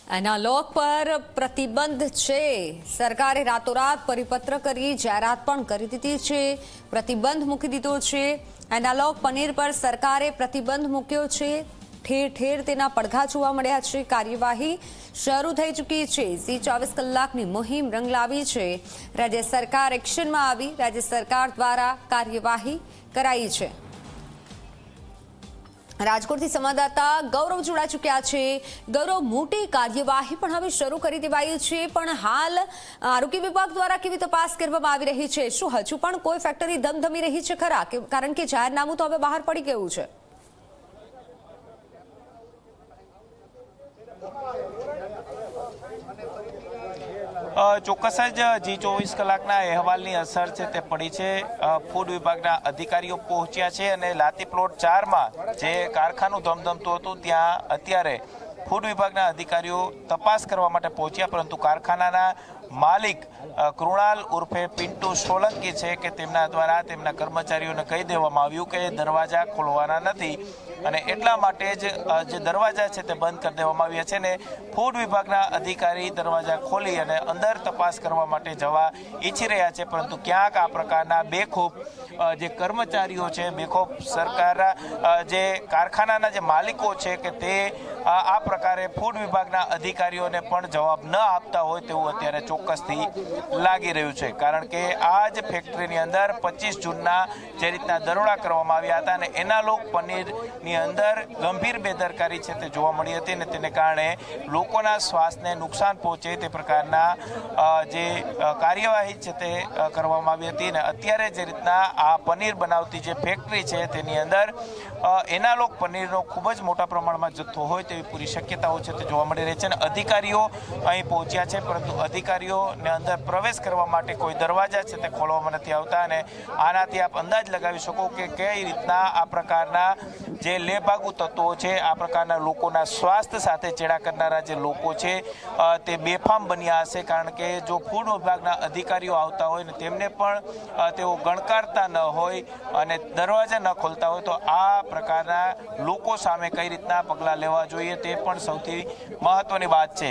Analogue પર પ્રતિબંધ છે। સરકારે રાતોરાત પરિપત્ર કરી જાહેરાત પણ કરી દીધી છે। પ્રતિબંધ મૂકી દીધો છે। એનાલોગ પનીર પર સરકારે પ્રતિબંધ મૂક્યો છે। ઠેર ઠેર તેના પડઘા જોવા મળ્યા છે। કાર્યવાહી શરૂ થઈ ચૂકી છે। ઝી 24 કલાકની મુહિમ રંગ લાવી છે। રાજ્ય સરકાર એક્શનમાં આવી। રાજ્ય સરકાર દ્વારા કાર્યવાહી કરાઈ છે। રાજકોટથી સંવાદદાતા ગૌરવ જોડાઈ ચૂક્યા છે। ગૌરવ, મોટી કાર્યવાહી પણ હવે શરૂ કરી દેવાઈ છે, પણ હાલ આરોગ્ય વિભાગ દ્વારા કેવી તપાસ કરવામાં આવી રહી છે? શું હજુ પણ કોઈ ફેક્ટરી ધમધમી રહી છે ખરા? કારણ કે જાહેરનામું તો હવે બહાર પડી ગયું છે। ચોક્કસ જ જી 24 કલાકના અહેવાલની અસર છે તે પડી છે। ફૂડ વિભાગના અધિકારીઓ પહોંચ્યા છે અને લાતી પ્લોટ 4માં જે કારખાનું ધમધમતું હતું ત્યાં અત્યારે ફૂડ વિભાગના અધિકારીઓ તપાસ કરવા માટે પહોંચ્યા, પરંતુ કારખાનાના માલિક કૃણાલ ઉર્ફે પિન્ટુ સોલંકી છે કે તેમના દ્વારા તેમના કર્મચારીઓને કહી દેવામાં આવ્યું કે દરવાજા ખોલવાના નથી અને એટલા માટે જ જે દરવાજા છે તે બંધ કરી દેવામાં આવ્યા છે ને ફૂડ વિભાગના અધિકારી દરવાજા ખોલી અને અંદર તપાસ કરવા માટે જવા ઈચ્છી રહ્યા છે, પરંતુ ક્યાંક આ પ્રકારના બેખૂબ જે કર્મચારીઓ છે, બેખૂબ સરકારના જે કારખાનાના જે માલિકો છે કે તે આ પ્રકારે ફૂડ વિભાગના અધિકારીઓને પણ જવાબ ન આપતા હોય તેવું અત્યારે ચોક્કસથી લાગી રહ્યું છે। કારણ કે આ જ ફેક્ટરીની અંદર 25 જૂનના જે રીતના દરોડા કરવામાં આવ્યા હતા અને એનાલોગ પનીરની અંદર ગંભીર બેદરકારી છે તે જોવા મળી હતી અને તેને કારણે લોકોના શ્વાસને નુકસાન પહોંચે તે પ્રકારના જે કાર્યવાહી છે તે કરવામાં આવી હતી અને અત્યારે જે રીતના આ પનીર બનાવતી જે ફેક્ટરી છે તેની અંદર એનાલોગ પનીરનો ખૂબ જ મોટા પ્રમાણમાં જથ્થો હોય તેવી પૂરી શક્યતાઓ છે તે જોવા મળી રહી છે અને અધિકારીઓ અહીં પહોંચ્યા છે, પરંતુ અધિકારીઓને અંદર પ્રવેશ કરવા માટે કોઈ દરવાજા છે તે ખોલવામાં નથી આવતા અને આનાથી આપ અંદાજ લગાવી શકો કે કઈ રીતના આ પ્રકારના જે લેભાગુ તત્વો છે, આ પ્રકારના લોકોના સ્વાસ્થ્ય સાથે ચેડા કરનારા જે લોકો છે તે બેફામ બન્યા હશે। કારણ કે જો ફૂડ વિભાગના અધિકારીઓ આવતા હોય ને તેમને પણ તેઓ ગણકારતા ન હોય અને દરવાજા ન ખોલતા હોય તો આ પ્રકારના લોકો સામે કઈ રીતના પગલાં લેવા જોઈએ તે પણ સૌથી મહત્વની વાત છે।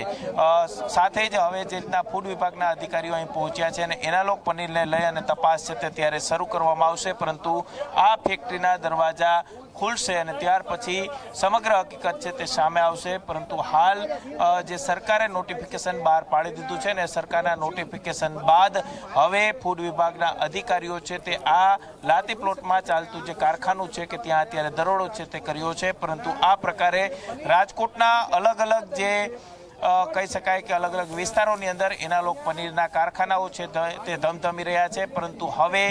સાથે જ હવે જે રીતના ફૂડ વિભાગના અધિકારીઓ અહીં પહોંચ્યા છે અને એનાલોગ પનીરને લઈ અને તપાસ છે તે ત્યારે શરૂ કરવામાં આવશે, પરંતુ આ ફેક્ટરીના દરવાજા ખુલશે અને ત્યાર પછી સમગ્ર હકીકત છે તે સામે આવશે। પરંતુ હાલ જે સરકારે નોટિફિકેશન બહાર પાડી દીધું છે ને સરકારના નોટિફિકેશન બાદ હવે ફૂડ વિભાગના અધિકારીઓ છે તે આ લાતી પ્લોટમાં ચાલતું જે કારખાનું છે કે ત્યાં અત્યારે દરોડો છે તે કર્યો છે, પરંતુ આ પ્રકારે રાજકોટના અલગ અલગ જે કહી શકાય કે અલગ અલગ વિસ્તારોની અંદર એનાલોગ પનીરના કારખાનાઓ છે તે ધમધમી રહ્યા છે, પરંતુ હવે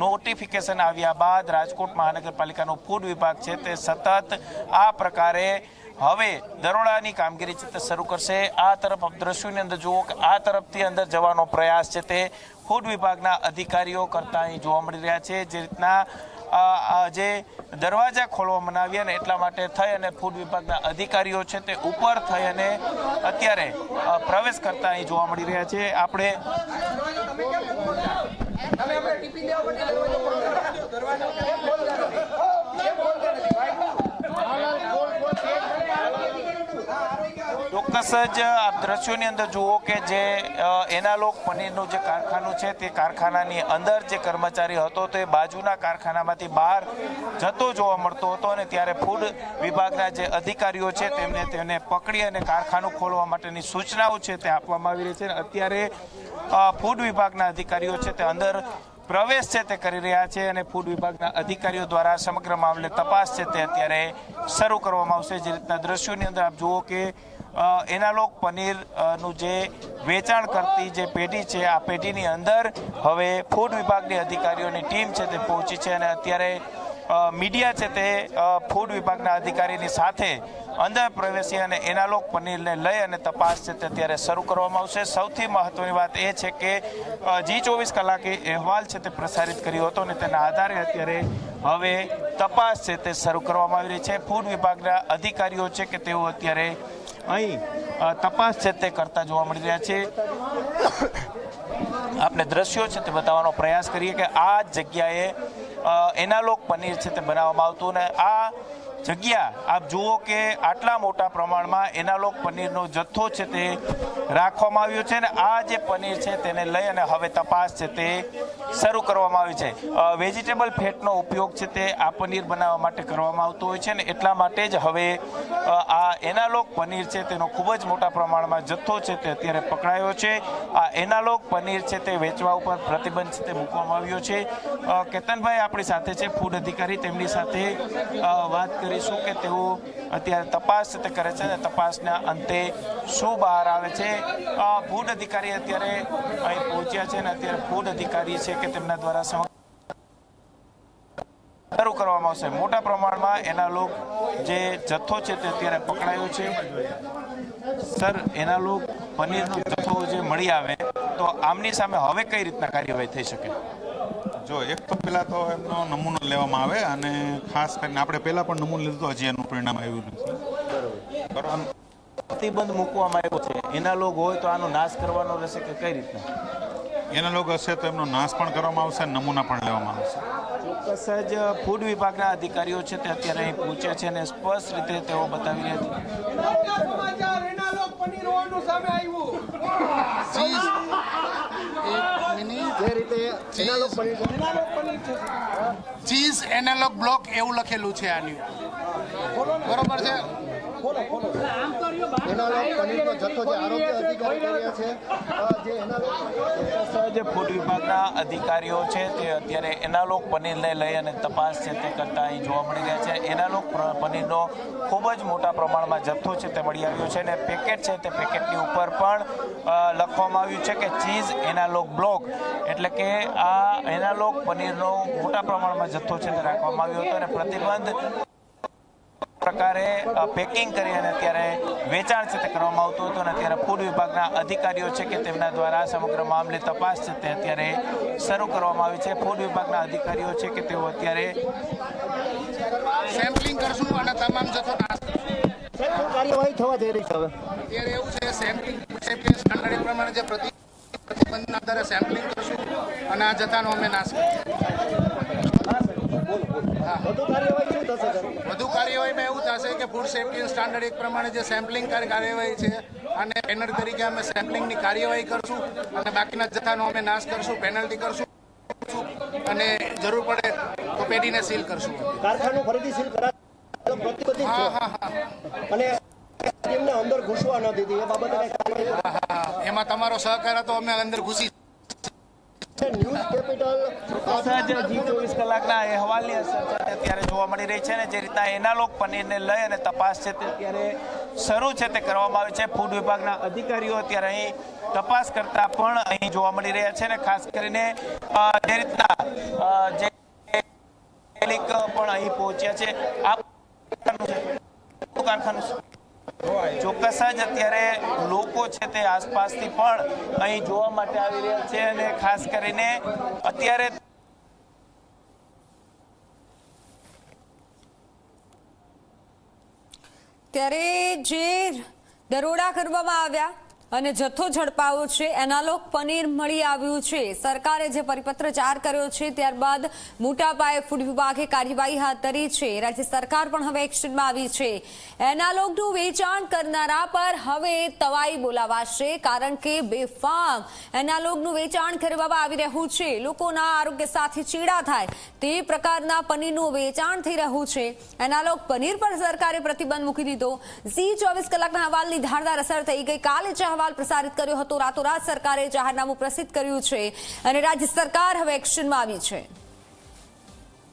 નોટિફિકેશન આવ્યા બાદ રાજકોટ મહાનગરપાલિકાનો ફૂડ વિભાગ છે તે સતત આ પ્રકારે હવે દરોડાની કામગીરી છે તે શરૂ કરશે। આ તરફ દ્રશ્યોની અંદર જુઓ કે આ તરફથી અંદર જવાનો પ્રયાસ છે તે ફૂડ વિભાગના અધિકારીઓ કરતા અહીં જોવા મળી રહ્યા છે। જે રીતના જે દરવાજા ખોલવામાં આવ્યા ને એટલા માટે થઈ અને ફૂડ વિભાગના અધિકારીઓ છે તે ઉપર થઈ અને અત્યારે પ્રવેશ કરતા અહીં જોવા મળી રહ્યા છે। આપણે ચોક્કસ જ આપ દ્રશ્યોની અંદર જુઓ કે જે એનાલોગ પનીરનું જે કારખાનું છે તે કારખાનાની અંદર જે કર્મચારી હતો તે બાજુના કારખાનામાંથી બહાર જતો જોવા મળતો હતો અને ત્યારે ફૂડ વિભાગના જે અધિકારીઓ છે તેને પકડી અને કારખાનું ખોલવા માટેની સૂચનાઓ છે તે આપવામાં આવી રહી છે। અત્યારે ફૂડ વિભાગના અધિકારીઓ છે તે અંદર પ્રવેશ છે તે કરી રહ્યા છે અને ફૂડ વિભાગના અધિકારીઓ દ્વારા સમગ્ર મામલે તપાસ છે તે અત્યારે શરૂ કરવામાં આવશે। જે રીતના દ્રશ્યોની અંદર આપ જુઓ કે એનાલોગ પનીરનું જે વેચાણ કરતી જે પેઢી છે આ પેઢીની અંદર હવે ફૂડ વિભાગની અધિકારીઓની ટીમ છે તે પહોંચી છે અને અત્યારે મીડિયા છે તે ફૂડ વિભાગના અધિકારીની સાથે અંદર પ્રવેશી અને એનાલોગ પનીરને લઈ અને તપાસ છે તે અત્યારે શરૂ કરવામાં આવશે। સૌથી મહત્વની વાત એ છે કે જી 24 કલાકે અહેવાલ છે તે પ્રસારિત કર્યો હતો અને તેના આધારે અત્યારે હવે તપાસ છે તે શરૂ કરવામાં આવી રહી છે। ફૂડ વિભાગના અધિકારીઓ છે કે તેઓ અત્યારે અહીં તપાસ છે તે કરતા જોવા મળી રહ્યા છે। આપણે દ્રશ્યો છે તે બતાવવાનો પ્રયાસ કરીએ કે આ જગ્યાએ એનાલોગ પનીર છે તે બનાવવામાં આવતું અને આ જગ્યા આપ જુઓ કે આટલા મોટા પ્રમાણમાં એનાલોગ પનીરનો જથ્થો છે તે રાખવામાં આવ્યો છે અને આ જે પનીર છે તેને લઈ અને હવે તપાસ છે તે શરૂ કરવામાં આવી છે. વેજીટેબલ ફેટનો ઉપયોગ છે તે આ પનીર બનાવવા માટે કરવામાં આવતો હોય છે ને એટલા માટે જ હવે આ એનાલોગ પનીર છે તેનો ખૂબ જ મોટા પ્રમાણમાં જથ્થો છે તે અત્યારે પકડાયો છે. આ એનાલોગ પનીર છે તે વેચવા ઉપર પ્રતિબંધ છે તે મૂકવામાં આવ્યો છે. કેતનભાઈ આપણી સાથે છે, ફૂડ અધિકારી, તેમની સાથે વાત કરીશું કે તેઓ અત્યારે તપાસ તે કરે છે અને તપાસના અંતે શું બહાર આવે છે. ફૂડ અધિકારી અત્યારે અહીં પહોંચ્યા છે અને અત્યારે ફૂડ અધિકારી છે કે તેમના દ્વારા શરૂ કરવામાં આવશે. મોટા પ્રમાણમાં એનાલોગ જે જથ્થો છે તે અત્યારે પકડાયો છે. સર, એનાલોગ પનીરનો જથ્થો જે મળી આવે તો આમની સામે હવે કઈ રીતના કાર્યવાહી થઈ શકે? જો એક તો પહેલાં તો એમનો નમૂનો લેવામાં આવે અને ખાસ કરીને આપણે પહેલાં પણ નમૂનો લીધો, હજી એનું પરિણામ આવ્યું નથી. બરાબર. પ્રતિબંધ મૂકવામાં આવ્યો છે, એનાલોગ હોય તો આનો નાશ કરવાનો રહેશે કે કઈ રીતના? એનાલોગ હશે તો એમનો નાશ પણ કરવામાં આવશે, નમૂના પણ લેવામાં આવશે. ચોક્કસ જ ફૂડ વિભાગના અધિકારીઓ છે તે અત્યારે અહીં પહોંચ્યા છે અને સ્પષ્ટ રીતે તેઓ બતાવી ચીઝ એનાલોગ બ્લોક એવું લખેલું છે આની, બરોબર છે. ફૂડ વિભાગના અધિકારીઓ છે તે અત્યારે એનાલોગ પનીરને લઈ અને તપાસ છે તે કરતા અહીં જોવા મળી રહ્યા છે. એનાલોગ પનીરનો ખૂબ જ મોટા પ્રમાણમાં જથ્થો છે તે મળી આવ્યો છે અને પેકેટ છે તે પેકેટની ઉપર પણ લખવામાં આવ્યું છે કે ચીઝ એનાલોગ બ્લોક, એટલે કે આ એનાલોગ પનીરનો મોટા પ્રમાણમાં જથ્થો છે તે રાખવામાં આવ્યો હતો અને પ્રતિબંધ પ્રકારે પેકિંગ કરી અને અત્યારે વેચાણ છે તે કરવામાં આવતું હતું અને અત્યારે ફૂડ વિભાગના અધિકારીઓ છે કે તેમના દ્વારા સમગ્ર મામલે તપાસ છે તે અત્યારે શરૂ કરવામાં આવી છે. ફૂડ વિભાગના અધિકારીઓ છે કે તેઓ અત્યારે સેમ્પલિંગ કરશું અને તમામ જથ્થો કાર્યવાહી થવા જઈ રહી છે. હવે અત્યારે એવું છે, સેમ્પલિંગ સ્ટાન્ડર્ડ પ્રમાણે જે પ્રતિબંધના આધારે સેમ્પલિંગ કરશું અને આ જથ્થાનો અમે નાશ કરીશું. વધુ કાર્યવાહી શું થશે સર? વધુ કાર્યવાહીમાં એવું થશે કે ફૂડ સેફ્ટી સ્ટાન્ડર્ડ એક પ્રમાણે જે સેમ્પલિંગ કાર્યવાહી છે અને પેનલ તરીકે અમે સેમ્પલિંગની કાર્યવાહી કરશું અને બાકીના જથ્થાનો અમે નાશ કરશું, પેનલ્ટી કરશું અને જરૂર પડે તો પેઢીને સીલ કરશું. કારખાનું ફરીથી સીલ કરાવે પ્રતિબંધિત છે અને તેમને અંદર ઘૂસવા ન દીધી એ બાબતે એમાં તમારો સહકાર હતો, અમે અંદર ઘૂસી. ન્યૂઝ કેપિટલ G24 કલાકના અહેવાલની અસર છે અત્યારે જોવા મળી રહી છે ને જે રીતના એનાલોગ પનીરને લઈ અને તપાસ છે તે અત્યારે શરૂ છે તે કરવામાં આવી છે. ફૂડ વિભાગના અધિકારીઓ અત્યારે અહીં તપાસ કરતા પણ અહીં જોવા મળી રહ્યા છે ને ખાસ કરીને જે રીતના જે પણ અહીં પહોંચ્યા છે. આ કારખાનું ચોક્કસ જ અત્યારે લોકો છે તે આસપાસથી પણ અહીં જોવા માટે આવી રહ્યા છે અને ખાસ કરીને અત્યારે જે દરોડા કરવામાં આવ્યા અને જથ્થો ઝડપાયો છે, એનાલોગ પનીર મળી આવ્યું છે. સરકારે જે પરિપત્ર જાહેર કર્યો છે ત્યારબાદ મોટા પાયે ફૂડ વિભાગે કાર્યવાહી હાથ ધરી છે. રાજ્ય સરકાર પણ હવે એક્શનમાં આવી છે. એનાલોગનું વેચાણ કરનારા પર હવે તવાઈ બોલાવાશે, કારણ કે બેફામ એનાલોગનું વેચાણ કરવામાં આવી રહ્યું છે. લોકોના આરોગ્ય સાથે ચીડા થાય તે પ્રકારના પનીરનું વેચાણ થઈ રહ્યું છે. એનાલોગ પનીર પર સરકારે પ્રતિબંધ મૂકી દીધો. G24 કલાકના અહેવાલની ધારદાર અસર થઈ ગઈ. કાલે અહેવાલ પ્રસારિત કર્યો હતો, રાતોરાત સરકારે જાહેરનામું પ્રસિદ્ધ કર્યું છે અને રાજ્ય સરકાર હવે એક્શનમાં આવી છે.